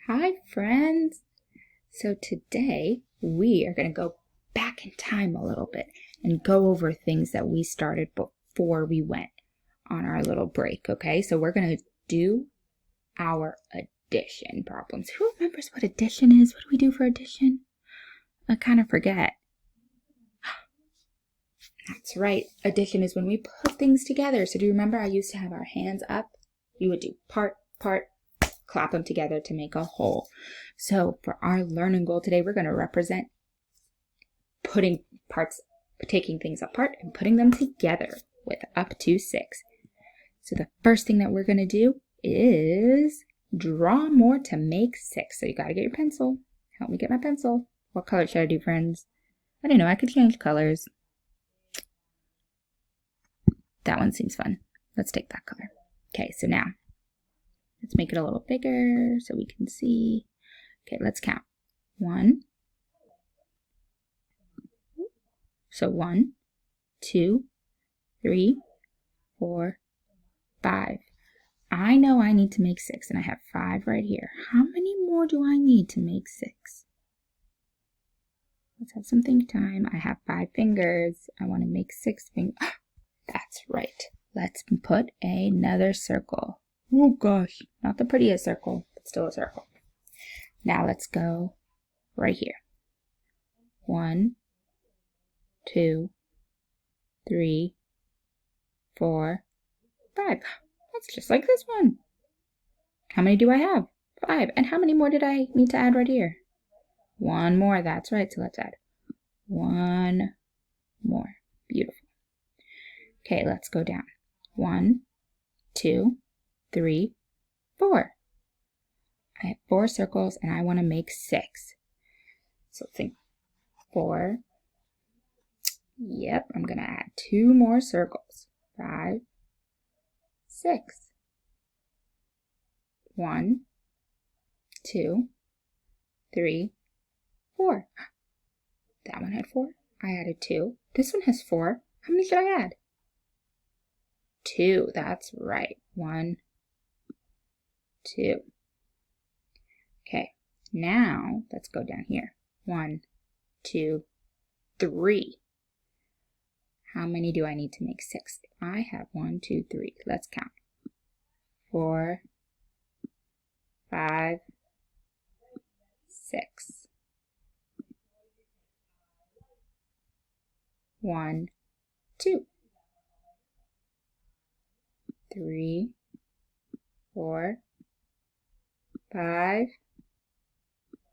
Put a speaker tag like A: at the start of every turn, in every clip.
A: Hi, friends. So today we are going to go back in time a little bit and go over things that we started before we went on our little break, okay? So we're going to do our addition problems. Who remembers what addition is? What do we do for addition? I kind of forget. That's right. Addition is when we put things together. So do you remember I used to have our hands up? You would do part, clap them together to make a whole. So for our learning goal today, we're going to represent taking things apart and putting them together with up to 6. So the first thing that we're going to do is draw more to make 6. So you got to get your pencil. Help me get my pencil. What color should I do, friends? I don't know. I could change colors. That one seems fun. Let's take that color. Okay, so now let's make it a little bigger so we can see. Okay, let's count. 1. So 1, 2, 3, 4, 5. I know I need to make 6, and I have 5 right here. How many more do I need to make 6? Let's have some think time. I have 5 fingers. I want to make 6 fingers. That's right. Let's put another circle. Oh gosh, not the prettiest circle, but still a circle. Now let's go right here. 1, 2, 3, 4, 5. That's just like this one. How many do I have? 5. And how many more did I need to add right here? 1 more. That's right. So let's add 1 more. Beautiful. Okay, let's go down. 1, 2, 3, 4. I have 4 circles and I want to make 6. So think 4. Yep, I'm going to add 2 more circles. 5, 6. 1, 2, 3, 4. That one had 4. I added 2. This one has 4. How many should I add? 2. That's right. 1, 2. Okay, now let's go down here. 1, 2, 3. How many do I need to make 6? I have 1, 2, 3. Let's count. 4, 5, 6. 1, 2, 3, 4, 5,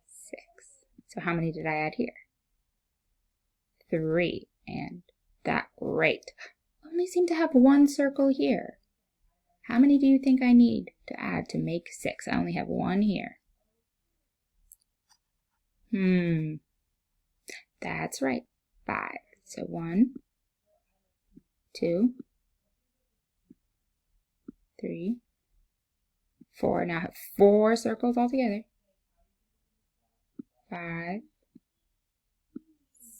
A: 6. So how many did I add here? 3. And that great. Only seem to have 1 circle here. How many do you think I need to add to make 6? I only have 1 here. That's right. 5. So 1, 2, 3, 4. Now I have 4 circles altogether. 5,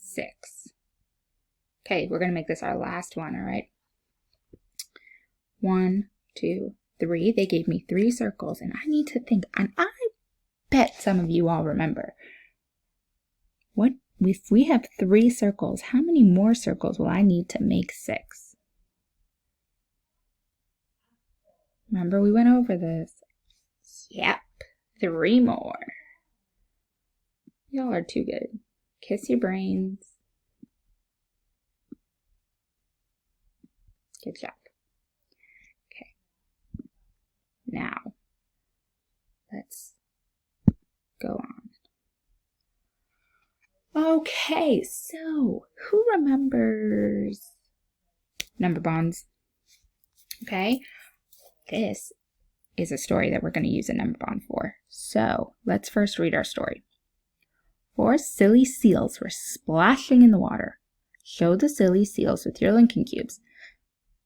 A: 6. Okay, we're going to make this our last one, all right? 1, 2, 3. They gave me 3 circles, and I need to think. And I bet some of you all remember. If we have 3 circles, how many more circles will I need to make 6? Remember we went over this. Yep, 3 more. Y'all are too good. Kiss your brains. Good job. Okay. Now, let's go on. Okay, so who remembers number bonds? Okay, this is a story that we're going to use a number bond for. So let's first read our story. 4 silly seals were splashing in the water. Show the silly seals with your Lincoln cubes.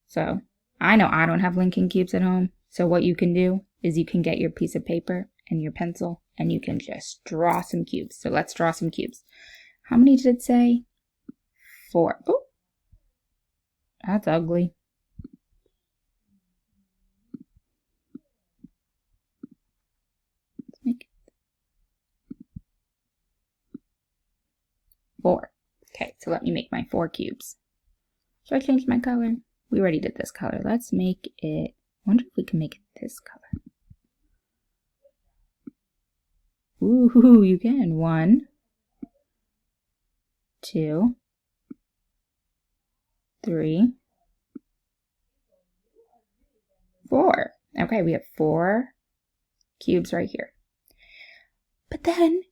A: So I know I don't have Lincoln cubes at home. So what you can do is you can get your piece of paper and your pencil and you can just draw some cubes. So let's draw some cubes. How many did it say? 4. Oh, that's ugly. Let's make it So let me make my 4 cubes. Should I change my color? We already did this color. Let's make it, I wonder if we can make it this color. Ooh, you can. 1, 2, 3, 4. Okay, we have 4 cubes right here. But then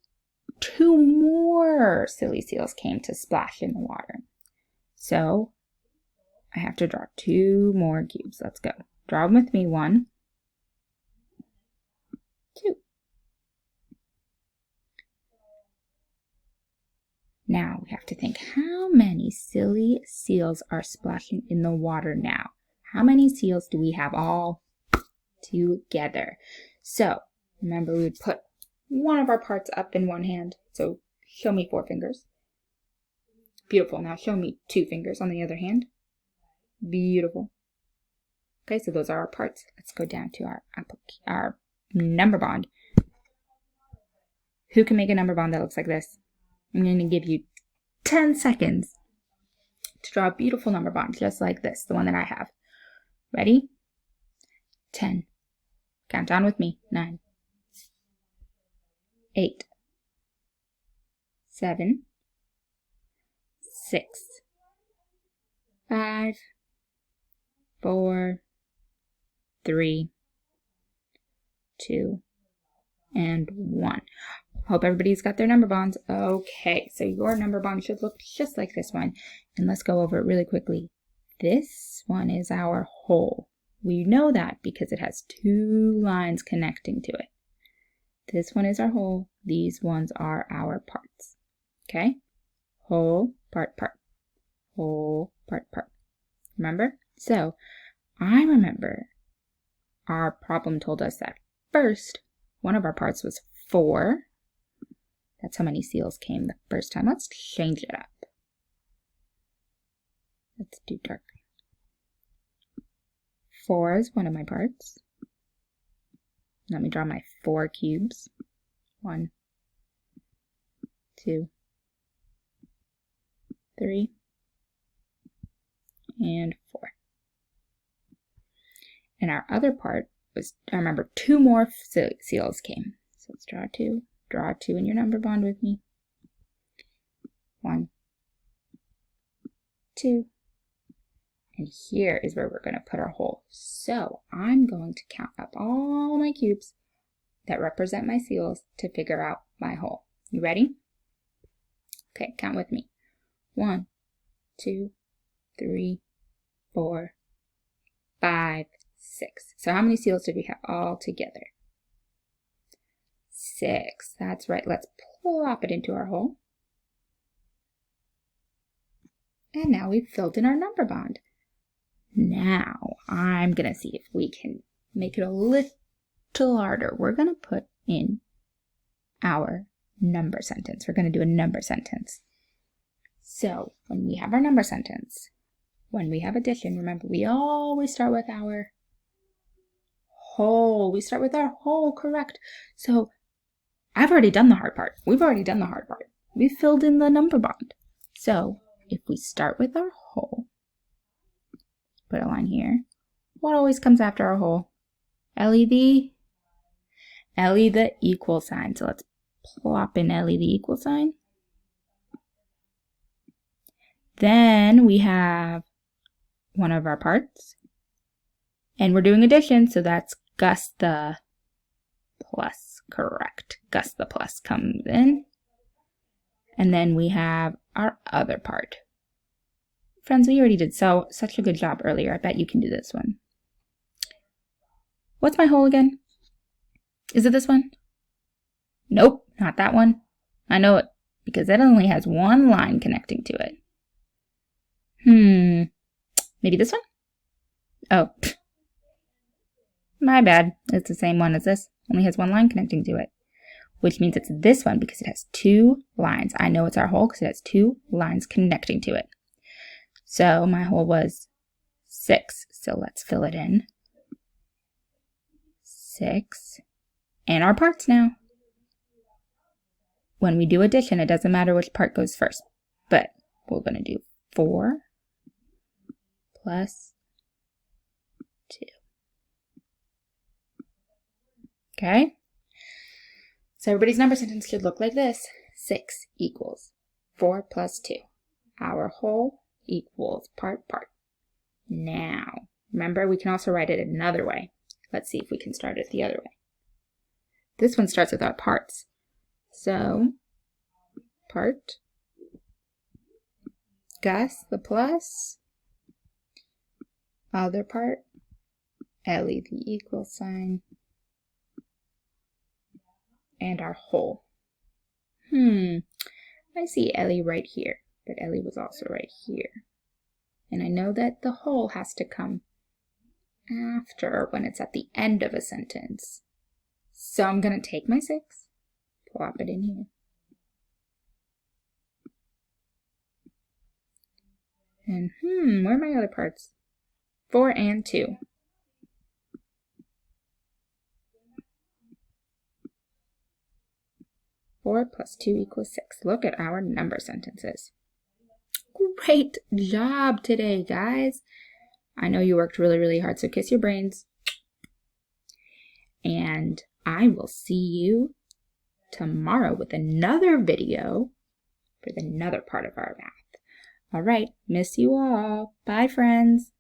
A: 2 more silly seals came to splash in the water. So I have to draw 2 more cubes. Let's go. Draw them with me. 1, 2. Now we have to think, how many silly seals are splashing in the water now? How many seals do we have all together? So remember, we would put one of our parts up in one hand. So show me 4 fingers. Beautiful. Now show me 2 fingers on the other hand. Beautiful. Okay, so those are our parts. Let's go down to our number bond. Who can make a number bond that looks like this? I'm going to give you 10 seconds to draw a beautiful number bond just like this, the one that I have. Ready? 10. Count down with me. 9, 8, 7, 6, 5, 4, 3, 2, and 1. Hope everybody's got their number bonds. Okay, so your number bond should look just like this one. And let's go over it really quickly. This one is our hole. We know that because it has 2 lines connecting to it. This one is our hole. These ones are our parts. Okay? Hole, part, part. Hole, part, part. Remember? So, I remember our problem told us that first, one of our parts was 4. That's how many seals came the first time. Let's change it up. Let's do dark. 4 is one of my parts. Let me draw my 4 cubes. 1, 2, 3, and 4. And our other part was, I remember, 2 more seals came. So let's draw 2. Draw 2 in your number bond with me. 1, 2. And here is where we're going to put our hole. So I'm going to count up all my cubes that represent my seals to figure out my hole. You ready? Okay, count with me. 1, 2, 3, 4, 5, 6. So how many seals did we have all together? 6. That's right. Let's plop it into our hole. And now we've filled in our number bond. Now I'm going to see if we can make it a little harder. We're going to put in our number sentence. We're going to do a number sentence. So when we have our number sentence, when we have addition, remember we always start with our whole. We start with our whole, correct? So I've already done the hard part. We've already done the hard part. We've filled in the number bond. So if we start with our whole, put a line here. What always comes after our whole? Ellie the equal sign. So let's plop in Ellie the equal sign. Then we have one of our parts. And we're doing addition, so that's Gus the plus. Correct. Gus the plus comes in. And then we have our other part. Friends, we already did such a good job earlier. I bet you can do this one. What's my hole again? Is it this one? Nope, not that one. I know it, because it only has 1 line connecting to it. Maybe this one? Oh, my bad. It's the same one as this. Only has 1 line connecting to it. Which means it's this one because it has 2 lines. I know it's our hole because it has 2 lines connecting to it. So my hole was 6. So let's fill it in. 6. And our parts now. When we do addition, it doesn't matter which part goes first. But we're going to do 4 plus 2. Okay? So everybody's number sentence could look like this. 6 equals 4 plus 2. Our whole equals part. Now, remember, we can also write it another way. Let's see if we can start it the other way. This one starts with our parts. So, part, Gus, the plus, other part, Ellie, the equal sign, and our whole. I see Ellie right here, but Ellie was also right here. And I know that the whole has to come after when it's at the end of a sentence. So I'm going to take my 6, plop it in here. And where are my other parts? 4 and 2. Four plus 2 equals 6. Look at our number sentences. Great job today, guys. I know you worked really, really hard, so kiss your brains. And I will see you tomorrow with another video for another part of our math. All right, miss you all. Bye, friends.